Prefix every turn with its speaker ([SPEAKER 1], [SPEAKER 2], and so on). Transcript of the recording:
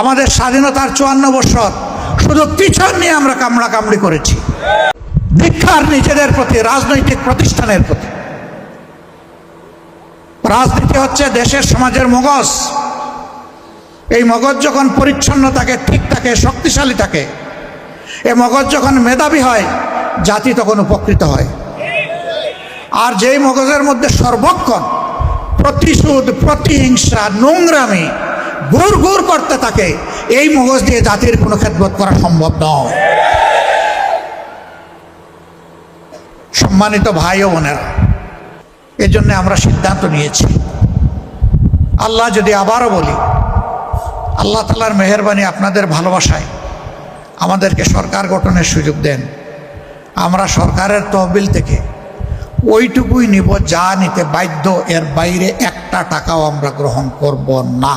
[SPEAKER 1] আমাদের স্বাধীনতার 54 বছর শুধু পিছন নিয়ে আমরা কামড়াকামড়ি করেছি, ভিক্ষার নিজেদের প্রতি, রাজনৈতিক প্রতিষ্ঠানের প্রতি। রাজনীতি হচ্ছে দেশের সমাজের মগজ। এই মগজ যখন পরিচ্ছন্ন থাকে, ঠিক থাকে, শক্তিশালী থাকে, এই মগজ যখন মেধাবী হয়, জাতি তখন উপকৃত হয়। আর যেই মগজের মধ্যে সর্বক্ষণ প্রতিশোধ, প্রতিহিংসা, নোংরামি গুড় গুড় করতে থাকে, এই মগজ দিয়ে জাতির কোনো খেদমত করা সম্ভব নয়। সম্মানিত ভাই ও বোনেরা, এই জন্য আমরা সিদ্ধান্ত নিয়েছি, আল্লাহ যদি আবারও বলি, আল্লাহ তাআলার মেহেরবানি, আপনাদের ভালোবাসায় আমাদেরকে সরকার গঠনের সুযোগ দেন, আমরা সরকারের তহবিল থেকে ওইটুকুই নিব যা নিতে বাধ্য, এর বাইরে একটা টাকাও আমরা গ্রহণ করব না।